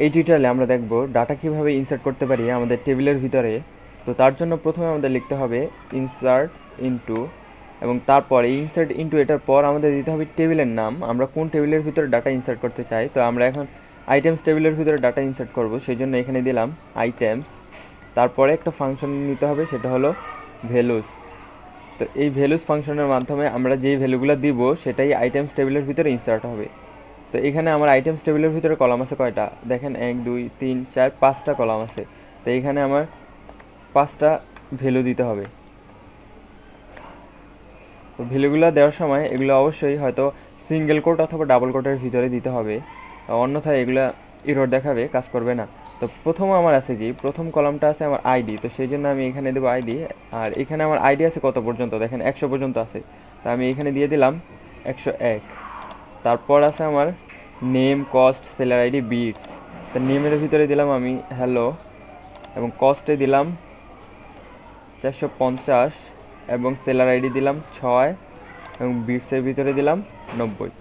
এই টিউটোরিয়ালে আমরা দেখব ডাটা কিভাবে ইনসার্ট করতে পারি আমাদের টেবিলের ভিতরে। তো তার জন্য প্রথমে আমাদের লিখতে হবে ইনসার্ট ইনটু, এবং তারপরে ইনসার্ট ইনটু এটার পর আমাদের দিতে হবে টেবিলের নাম, আমরা কোন টেবিলের ভিতরে ডাটা ইনসার্ট করতে চাই। তো আমরা এখন আইটেমস টেবিলের ভিতরে ডাটা ইনসার্ট করব, সেই জন্য এখানে দিলাম আইটেমস। তারপরে একটা ফাংশন নিতে হবে, সেটা হলো ভ্যালুস। তো এই ভ্যালুস ফাংশনের মাধ্যমে আমরা যেই ভ্যালুগুলো দিব সেটাই আইটেমস টেবিলের ভিতরে ইনসার্ট হবে। তো এখানে আমার আইটেমস টেবিলের ভিতরে কলাম আছে কয়টা, দেখেন 1 2 3 4 5টা কলাম আছে। তো এখানে আমার 5টা ভ্যালু দিতে হবে। তো ভ্যালুগুলো দেওয়ার সময় এগুলো অবশ্যই হয়তো সিঙ্গেল কোট অথবা ডাবল কোটের ভিতরে দিতে হবে, অন্যথায় এগুলো এরর দেখাবে, কাজ করবে না। তো প্রথম আমার আছে কি, প্রথম কলামটা আছে আমার আইডি, তো সেই জন্য আমি এখানে দেবো আইডি। আর এখানে আমার আইডি আছে কত পর্যন্ত, দেখেন 100 পর্যন্ত আছে, তো আমি এখানে দিয়ে দিলাম 101। তারপর আছে আমার name, cost, seller ID, bits. তো নেমের ভিতরে দিলাম আমি হ্যালো, এবং কস্টে দিলাম 450, এবং সেলার আইডি দিলাম 6, এবং বিটসের ভিতরে দিলাম 90।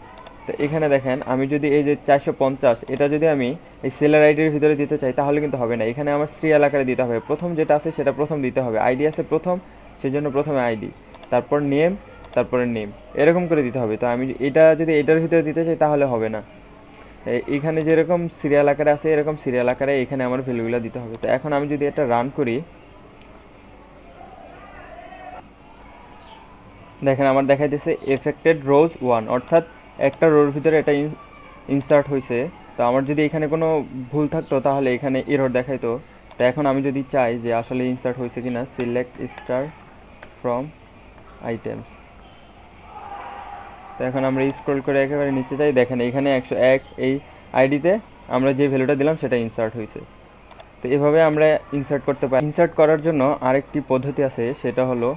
তো এখানে দেখেন আমি যদি এই যে 450 এটা যদি আমি এই সেলার আইডির ভিতরে দিতে চাই তাহলে কিন্তু হবে না, এখানে আমার সিরিয়াল আকারে দিতে হবে। প্রথম যেটা আছে সেটা প্রথম দিতে হবে, আইডি আছে প্রথম, সেই জন্য প্রথমে আইডি, তারপর নেম, তারপরে নেম, এরকম করে দিতে হবে। তো আমি এটা যদি এটার ভিতরে দিতে চাই তাহলে হবে না, এখানে যেরকম সিরিয়াল আকারে আছে এরকম সিরিয়াল আকারে এখানে আমার ভ্যালুগুলো দিতে হবে। তো এখন আমি যদি এটা রান করি, দেখেন আমার দেখাইতেছে এফেক্টেড রোজ 1, অর্থাৎ একটা রোর ভিতরে এটা ইনসার্ট হয়েছে। তো আমার যদি এখানে কোনো ভুল থাকতো তাহলে এখানে এরর দেখাইতো। তো এখন আমি যদি চাই যে আসলে ইনসার্ট হয়েছে কিনা, সিলেক্ট স্টার ফ্রম আইটেমস। তো এখন আমরা স্ক্রল করে একেবারে নিচে যাই, দেখেন এখানে 101 এই আইডিতে আমরা যে ভ্যালুটা দিলাম সেটা ইনসার্ট হয়েছে। তো এভাবে আমরা ইনসার্ট করতে পারি। ইনসার্ট করার জন্য আরেকটি পদ্ধতি আছে, সেটা হলো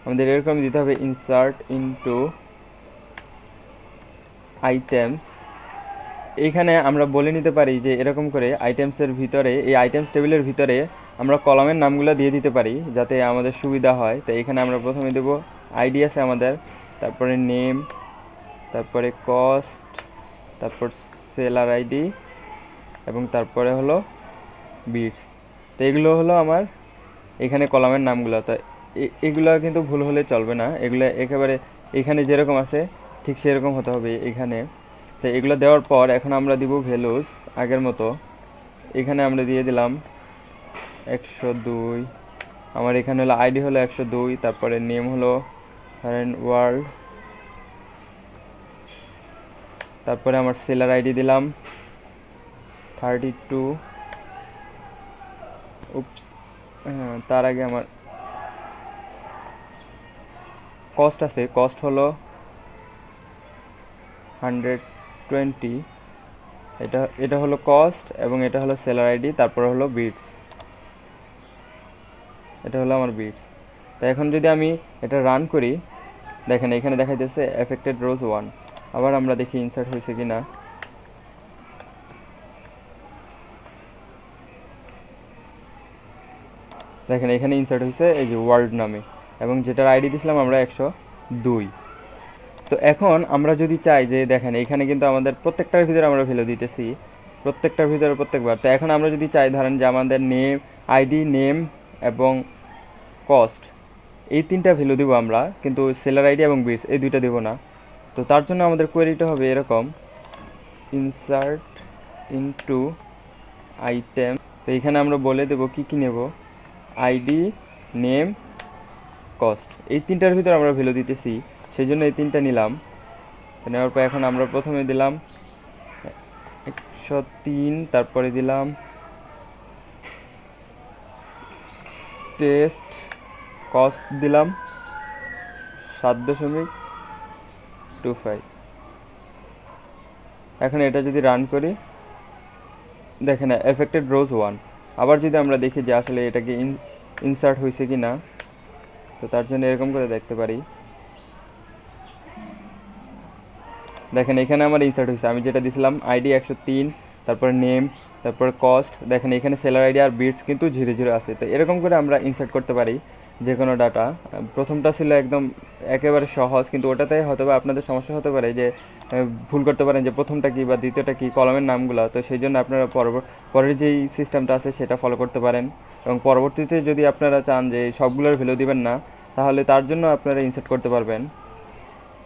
আমাদের এরকম দিতে হবে ইনসার্ট ইনটু আইটেমস। এইখানে আমরা বলে নিতে পারি যে এরকম করে আইটেমসের ভিতরে, এই আইটেমস টেবিলের ভিতরে আমরা কলামের নামগুলো দিয়ে দিতে পারি যাতে আমাদের সুবিধা হয়। তো এখানে আমরা প্রথমে দেব আইডি আছে আমাদের, তারপরে নেম, তারপরে কস্ট, তারপর সেলার আইডি, এবং তারপরে হলো বিটস। তো এগুলো হলো আমার এখানে কলামের নামগুলো। তো এগুলো কিন্তু ভুল হলে চলবে না, এগুলো একেবারে এখানে যেরকম আছে ঠিক সেরকম হতে হবে এখানে। তো এগুলো দেওয়ার পর এখন আমরা দিব ভ্যালুস আগের মতো, এখানে আমরা দিয়ে দিলাম 102। আমার এখানে হলো আইডি হলো 102, তারপরে নেম হলো ধরেন ওয়ার্ল্ড, তারপরে আমার সেলার আইডি দিলাম 32। উপস, তার আগে আমার কস্ট আছে, কস্ট হলো 120। এটা এটা হলো কস্ট, এবং এটা হলো সেলার আইডি, তারপর হলো বিটস, এটা হলো আমার বিটস। তো এখন যদি আমি এটা রান করি, দেখেন এখানে দেখা যাচ্ছে এফেক্টেড রোজ 1। আবার আমরা দেখি ইনসার্ট হয়েছে কি না। দেখেন এখানে ইনসার্ট হয়েছে এই যে ওয়ার্ল্ড নামে, এবং যেটার আইডি দিয়েছিলাম আমরা 102। তো এখন আমরা যদি চাই যে দেখেন এখানে কিন্তু আমাদের প্রত্যেকটার ভিতরে আমরা ভ্যালু দিতেছি, প্রত্যেকটার ভিতরে প্রত্যেকবার। তো এখন আমরা যদি চাই ধরেন যে আমাদের নেম, আইডি, নেম এবং কস্ট, এই 3টা ভ্যালু দিব আমরা, কিন্তু সেলার আইডি এবং বিটস এই 2টা দেব না। তো তার জন্য আমাদের কোয়েরিটা হবে এরকম ইনসার্ট ইনটু আইটেম। তো এখানে আমরা বলে দেব কি কি নেব, আইডি, নেম, কস্ট, এই 3টার ভিতরে আমরা ভ্যালু দিতেছি, সেই জন্য এই 3টা নিলাম। নেওয়ার পর এখন আমরা প্রথমে দিলাম 103, তারপরে দিলাম টেস্ট, কস্ট দিলাম 7.25। এখন এটা যদি রান করি, দেখেন এফেক্টেড রোজ 1। আবার যদি আমরা দেখি যে আসলে এটাকে ইনসার্ট হয়েছে কি না, তো তার জন্য এরকম করে দেখতে পারি। দেখেন এখানে আমার ইনসার্ট হয়েছে, আমি যেটা দিয়েছিলাম আইডি 103, তারপর নেম, তারপর কস্ট, দেখেন এখানে সেলার আইডি আর বিটস কিন্তু 00 আছে। তো এরকম করে আমরা ইনসার্ট করতে পারি। যে কোনো ডাটা। প্রথমটা ছিল একদম একেবারে সহজ, কিন্তু ওটাতে হয়তো বা আপনাদের সমস্যা হতে পারে যে ভুল করতে পারেন যে প্রথমটা কি বা দ্বিতীয়টা কি কলমের নামগুলো। তো সেই জন্য আপনারা পরের যেই সিস্টেমটা আছে সেটা ফলো করতে পারেন। এবং পরবর্তীতে যদি আপনারা চান যে সবগুলোর ভ্যালু দিবেন না, তাহলে তার জন্য আপনারা ইনসার্ট করতে পারবেন